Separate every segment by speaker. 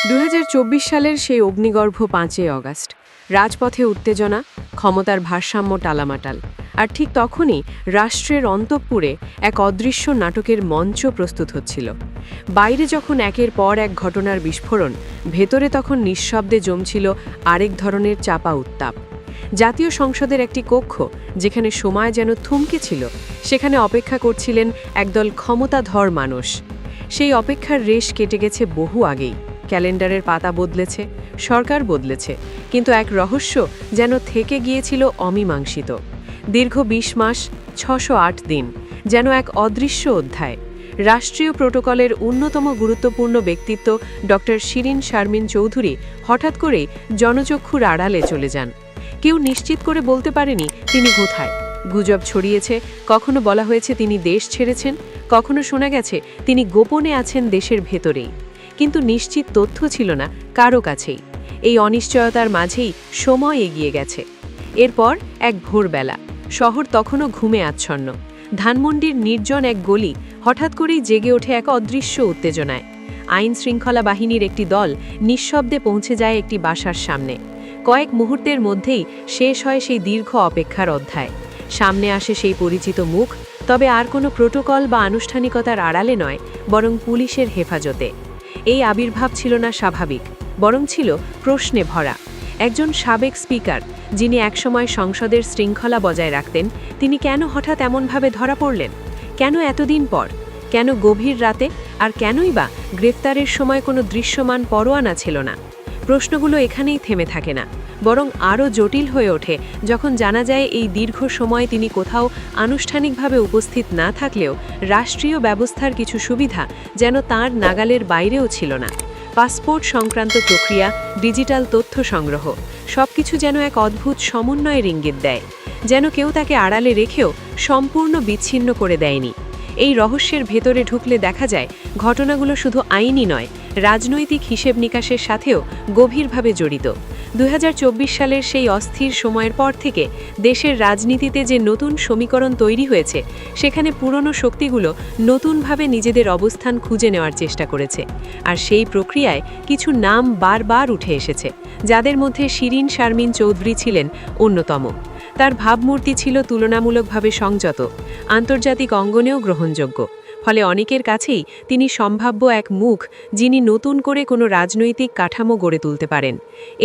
Speaker 1: ২০২৪ সালের সেই অগ্নিগর্ভ ৫ই অগাস্ট রাজপথে উত্তেজনা, ক্ষমতার ভারসাম্য টালামাটাল। আর ঠিক তখনই রাষ্ট্রের অন্তঃপুরে এক অদৃশ্য নাটকের মঞ্চ প্রস্তুত হচ্ছিল। বাইরে যখন একের পর এক ঘটনার বিস্ফোরণ, ভেতরে তখন নিঃশব্দে জমছিল আরেক ধরনের চাপা উত্তাপ। জাতীয় সংসদের একটি কক্ষ, যেখানে সময় যেন থমকে ছিল, সেখানে অপেক্ষা করছিলেন একদল ক্ষমতাধর মানুষ। সেই অপেক্ষার রেশ কেটে গেছে বহু আগেই। ক্যালেন্ডারের পাতা বদলেছে, সরকার বদলেছে, কিন্তু এক রহস্য যেন থেকে গিয়েছিল অমীমাংসিত। দীর্ঘ ২০ মাস ৬০৮ দিন যেন এক অদৃশ্য অধ্যায়। রাষ্ট্রীয় প্রোটোকলের অন্যতম গুরুত্বপূর্ণ ব্যক্তিত্ব ডক্টর শিরিন শারমিন চৌধুরী হঠাৎ করেই জনচক্ষুর আড়ালে চলে যান। কেউ নিশ্চিত করে বলতে পারেনি তিনি কোথায়। গুজব ছড়িয়েছে, কখনো বলা হয়েছে তিনি দেশ ছেড়েছেন, কখনো শোনা গেছে তিনি গোপনে আছেন দেশের ভেতরেই। কিন্তু নিশ্চিত তথ্য ছিল না কারো কাছেই। এই অনিশ্চয়তার মাঝেই সময় এগিয়ে গেছে। এরপর এক ভোরবেলা, শহর তখনও ঘুমে আচ্ছন্ন। ধানমন্ডির নির্জন এক গলি হঠাৎ করেই জেগে ওঠে এক অদৃশ্য উত্তেজনায়। আইন শৃঙ্খলা বাহিনীর একটি দল নিঃশব্দে পৌঁছে যায় একটি বাসার সামনে। কয়েক মুহূর্তের মধ্যেই শেষ হয় সেই দীর্ঘ অপেক্ষার অধ্যায়। সামনে আসে সেই পরিচিত মুখ, তবে আর কোনো প্রোটোকল বা আনুষ্ঠানিকতার আড়ালে নয়, বরং পুলিশের হেফাজতে। এই আবির্ভাব ছিল না স্বাভাবিক, বরং ছিল প্রশ্নে ভরা। একজন সাবেক স্পিকার, যিনি একসময় সংসদের শৃঙ্খলা বজায় রাখতেন, তিনি কেন হঠাৎ এমনভাবে ধরা পড়লেন? কেন এতদিন পর? কেন গভীর রাতে? আর কেনই বা গ্রেফতারের সময় কোনো দৃশ্যমান পরোয়ানা ছিল না? প্রশ্নগুলো এখানেই থেমে থাকে না, বরং আরও জটিল হয়ে ওঠে যখন জানা যায় এই দীর্ঘ সময় তিনি কোথাও আনুষ্ঠানিকভাবে উপস্থিত না থাকলেও রাষ্ট্রীয় ব্যবস্থার কিছু সুবিধা যেন তাঁর নাগালের বাইরেও ছিল না। পাসপোর্ট সংক্রান্ত প্রক্রিয়া, ডিজিটাল তথ্য সংগ্রহ, সবকিছু যেন এক অদ্ভুত সমন্বয়ের ইঙ্গিত দেয়। যেন কেউ তাকে আড়ালে রেখেও সম্পূর্ণ বিচ্ছিন্ন করে দেয়নি। এই রহস্যের ভেতরে ঢুকলে দেখা যায় ঘটনাগুলো শুধু আইনি নয়, রাজনৈতিক হিসেব নিকাশের সাথেও গভীরভাবে জড়িত। ২০২৪ সালের সেই অস্থির সময়ের পর থেকে দেশের রাজনীতিতে যে নতুন সমীকরণ তৈরি হয়েছে, সেখানে পুরনো শক্তিগুলো নতুনভাবে নিজেদের অবস্থান খুঁজে নেওয়ার চেষ্টা করেছে। আর সেই প্রক্রিয়ায় কিছু নাম বারবার উঠে এসেছে, যাদের মধ্যে শিরিন শারমিন চৌধুরী ছিলেন অন্যতম। তার ভাবমূর্তি ছিল তুলনামূলকভাবে সংযত, আন্তর্জাতিক অঙ্গনেও গ্রহণযোগ্য। ফলে অনেকের কাছেই তিনি সম্ভাব্য এক মুখ, যিনি নতুন করে কোনো রাজনৈতিক কাঠামো গড়ে তুলতে পারেন।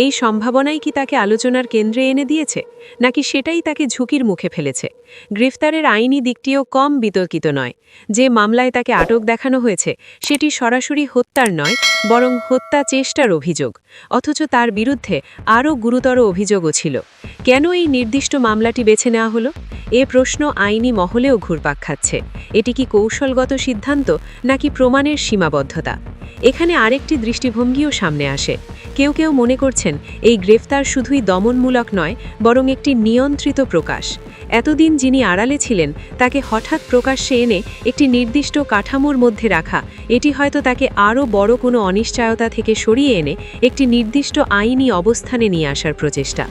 Speaker 1: এই সম্ভাবনাই কি তাকে আলোচনার কেন্দ্রে এনে দিয়েছে, নাকি সেটাই তাকে ঝুঁকির মুখে ফেলেছে? গ্রেফতারের আইনি দিকটিও কম বিতর্কিত নয়। যে মামলায় তাকে আটক দেখানো হয়েছে, সেটি সরাসরি হত্যার নয়, বরং হত্যা চেষ্টার অভিযোগ। অথচ তার বিরুদ্ধে আরও গুরুতর অভিযোগও ছিল। কেন এই নির্দিষ্ট মামলাটি বেছে নেওয়া হলো? এ প্রশ্ন আইনি মহলেও ঘুরপাক খাচ্ছে। এটি কি কৌশলগত সিদ্ধান্ত, নাকি প্রমাণের সীমাবদ্ধতা? এখানে আরেকটি দৃষ্টিভঙ্গিও সামনে আসে। কেউ কেউ মনে করছেন এই গ্রেফতার শুধুই দমনমূলক নয়, বরং একটি নিয়ন্ত্রিত প্রকাশ। এতদিন যিনি আড়ালে ছিলেন, তাকে হঠাৎ প্রকাশ্যে এনে একটি নির্দিষ্ট কাঠামোর মধ্যে রাখা, এটি হয়তো তাকে আরও বড় কোনো অনিশ্চয়তা থেকে সরিয়ে এনে একটি নির্দিষ্ট আইনি অবস্থানে নিয়ে আসার প্রচেষ্টা।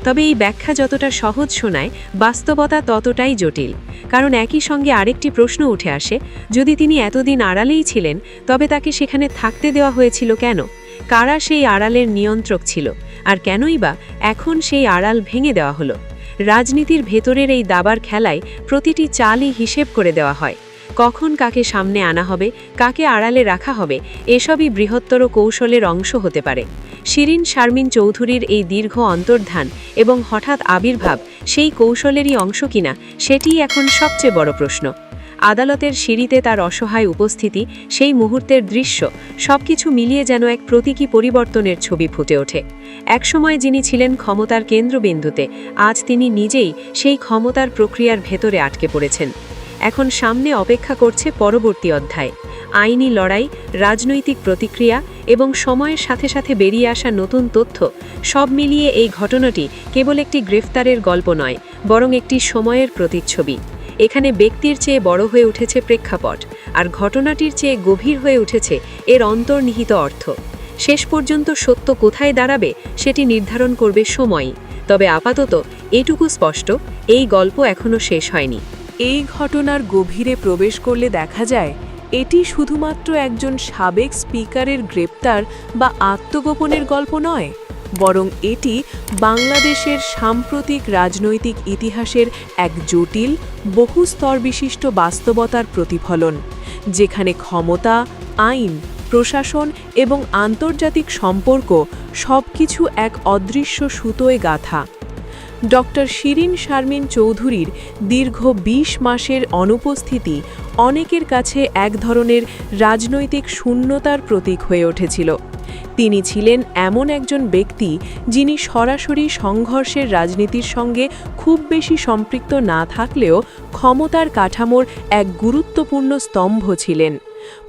Speaker 1: তবে এই ব্যাখ্যা যতটা সহজ শোনায়, বাস্তবতা ততটাই জটিল। কারণ একই সঙ্গে আরেকটি প্রশ্ন উঠে আসে, যদি তিনি এতদিন আড়ালেই ছিলেন, তবে তাকে সেখানে থাকতে দেওয়া হয়েছিল কেন? কারা সেই আড়ালের নিয়ন্ত্রক ছিল? আর কেনই বা এখন সেই আড়াল ভেঙে দেওয়া হলো? রাজনীতির ভেতরের এই দাবার খেলায় প্রতিটি চালই হিসেব করে দেওয়া হয়। কখন কাকে সামনে আনা হবে, কাকে আড়ালে রাখা হবে, এসবই বৃহত্তর কৌশলের অংশ হতে পারে। শিরিন শারমিন চৌধুরীর এই দীর্ঘ অন্তর্ধান এবং হঠাৎ আবির্ভাব সেই কৌশলেরই অংশ কিনা, সেটিই এখন সবচেয়ে বড় প্রশ্ন। আদালতের সিঁড়িতে তার অসহায় উপস্থিতি, সেই মুহূর্তের দৃশ্য, সবকিছু মিলিয়ে যেন এক প্রতীকী পরিবর্তনের ছবি ফুটে ওঠে। একসময় যিনি ছিলেন ক্ষমতার কেন্দ্রবিন্দুতে, আজ তিনি নিজেই সেই ক্ষমতার প্রক্রিয়ার ভেতরে আটকে পড়েছেন। এখন সামনে অপেক্ষা করছে পরবর্তী অধ্যায়। আইনি লড়াই, রাজনৈতিক প্রতিক্রিয়া এবং সময়ের সাথে সাথে বেরিয়ে আসা নতুন তথ্য, সব মিলিয়ে এই ঘটনাটি কেবল একটি গ্রেফতারের গল্প নয়, বরং একটি সময়ের প্রতিচ্ছবি। এখানে ব্যক্তির চেয়ে বড় হয়ে উঠেছে প্রেক্ষাপট, আর ঘটনাটির চেয়ে গভীর হয়ে উঠেছে এর অন্তর্নিহিত অর্থ। শেষ পর্যন্ত সত্য কোথায় দাঁড়াবে, সেটি নির্ধারণ করবে সময়ই। তবে আপাতত এটুকু স্পষ্ট, এই গল্প এখনও শেষ হয়নি।
Speaker 2: এই ঘটনার গভীরে প্রবেশ করলে দেখা যায়
Speaker 1: এটি শুধুমাত্র একজন সাবেক স্পিকারের গ্রেপ্তার বা আত্মগোপনের গল্প নয়, বরং এটি বাংলাদেশের সাম্প্রতিক রাজনৈতিক ইতিহাসের এক জটিল, বহুস্তরবিশিষ্ট বাস্তবতার প্রতিফলন, যেখানে ক্ষমতা, আইন, প্রশাসন এবং আন্তর্জাতিক সম্পর্ক সবকিছু এক অদৃশ্য সুতোয় গাঁথা। ডক্টর শিরিন শারমিন চৌধুরীর দীর্ঘ ২০ মাসের অনুপস্থিতি অনেকের কাছে এক ধরনের রাজনৈতিক শূন্যতার প্রতীক হয়ে উঠেছিল। তিনি ছিলেন এমন একজন ব্যক্তি যিনি সরাসরি সংঘর্ষের রাজনীতির সঙ্গে খুব বেশি সম্পৃক্ত না থাকলেও ক্ষমতার কাঠামোর এক গুরুত্বপূর্ণ স্তম্ভ ছিলেন।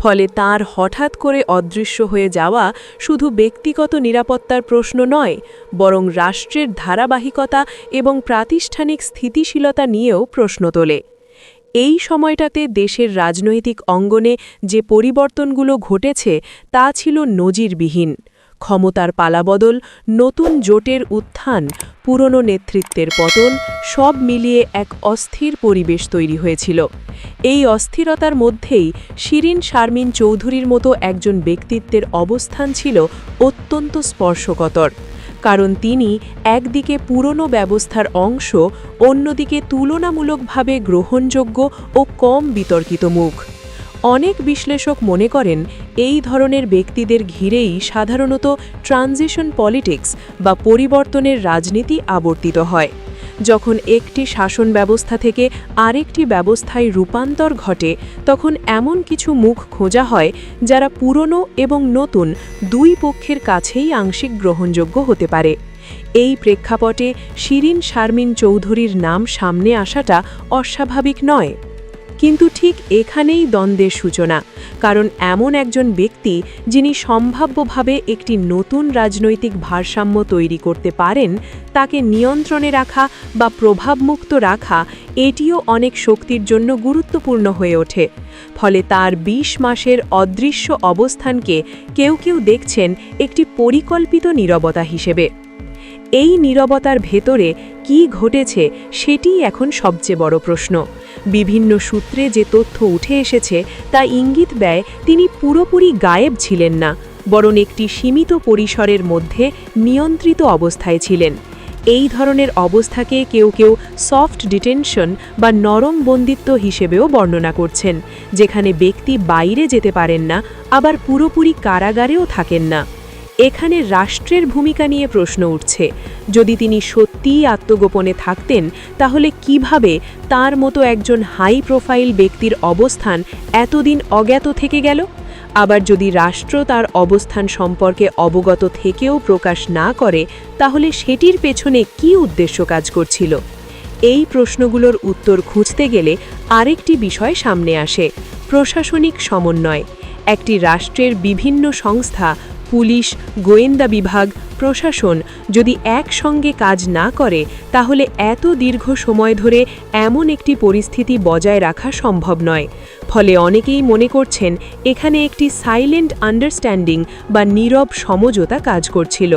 Speaker 1: ফলে তার হঠাৎ করে অদৃশ্য হয়ে যাওয়া শুধু ব্যক্তিগত নিরাপত্তার প্রশ্ন নয়, বরং রাষ্ট্রের ধারাবাহিকতা এবং প্রাতিষ্ঠানিক স্থিতিশীলতা নিয়েও প্রশ্ন তোলে। এই সময়টাতে দেশের রাজনৈতিক অঙ্গনে যে পরিবর্তনগুলো ঘটেছে তা ছিল নজিরবিহীন। ক্ষমতার পালাবদল, নতুন জোটের উত্থান, পুরনো নেতৃত্বের পতন, সব মিলিয়ে এক অস্থির পরিবেশ তৈরি হয়েছিল। এই অস্থিরতার মধ্যেই শিরিন শারমিন চৌধুরীর মতো একজন ব্যক্তিত্বের অবস্থান ছিল অত্যন্ত স্পর্শকাতর, কারণ তিনি একদিকে পুরনো ব্যবস্থার অংশ, অন্যদিকে তুলনামূলকভাবে গ্রহণযোগ্য ও কম বিতর্কিত মুখ। অনেক বিশ্লেষক মনে করেন এই ধরনের ব্যক্তিদের ঘিরেই সাধারণত ট্রানজিশন পলিটিক্স বা পরিবর্তনের রাজনীতি আবর্তিত হয়। যখন একটি শাসন ব্যবস্থা থেকে আরেকটি ব্যবস্থায় রূপান্তর ঘটে, তখন এমন কিছু মুখ খোঁজা হয় যারা পুরনো এবং নতুন দুই পক্ষের কাছেই আংশিক গ্রহণযোগ্য হতে পারে। এই প্রেক্ষাপটে শিরিন শারমিন চৌধুরীর নাম সামনে আসাটা অস্বাভাবিক নয়। কিন্তু ঠিক এখানেই দ্বন্দ্বের সূচনা, কারণ এমন একজন ব্যক্তি যিনি সম্ভাব্যভাবে একটি নতুন রাজনৈতিক ভারসাম্য তৈরি করতে পারেন, তাকে নিয়ন্ত্রণে রাখা বা প্রভাবমুক্ত রাখা এটিও অনেক শক্তির জন্য গুরুত্বপূর্ণ হয়ে ওঠে। ফলে তার ২০ মাসের অদৃশ্য অবস্থানকে কেউ কেউ দেখছেন একটি পরিকল্পিত নীরবতা হিসেবে। এই নীরবতার ভেতরে কি ঘটেছে সেটিই এখন সবচেয়ে বড় প্রশ্ন। বিভিন্ন সূত্রে যে তথ্য উঠে এসেছে তা ইঙ্গিত দেয় তিনি পুরোপুরি গায়েব ছিলেন না, বরং একটি সীমিত পরিসরের মধ্যে নিয়ন্ত্রিত অবস্থায় ছিলেন। এই ধরনের অবস্থাকে কেউ কেউ সফট ডিটেনশন বা নরম বন্দিত্ব হিসেবেও বর্ণনা করছেন, যেখানে ব্যক্তি বাইরে যেতে পারেন না, আবার পুরোপুরি কারাগারেও থাকেন না। এখানে রাষ্ট্রের ভূমিকা নিয়ে প্রশ্ন উঠছে। যদি তিনি সত্যিই আত্মগোপনে থাকতেন, তাহলে কিভাবে তার মতো একজন হাই প্রোফাইল ব্যক্তির অবস্থান এতদিন অজ্ঞাত থেকে গেল? আবার যদি রাষ্ট্র তার অবস্থান সম্পর্কে অবগত থেকেও প্রকাশ না করে, তাহলে সেটির পেছনে কী উদ্দেশ্য কাজ করছিল? এই প্রশ্নগুলোর উত্তর খুঁজতে গেলে আরেকটি বিষয় সামনে আসে: প্রশাসনিক সমন্বয়। একটি রাষ্ট্রের বিভিন্ন সংস্থা, পুলিশ, গোয়েন্দা বিভাগ, প্রশাসন যদি একসঙ্গে কাজ না করে, তাহলে এত দীর্ঘ সময় ধরে এমন একটি পরিস্থিতি বজায় রাখা সম্ভব নয়। ফলে অনেকেই মনে করছেন এখানে একটি সাইলেন্ট আন্ডারস্ট্যান্ডিং বা নীরব সমঝোতা কাজ করছিল।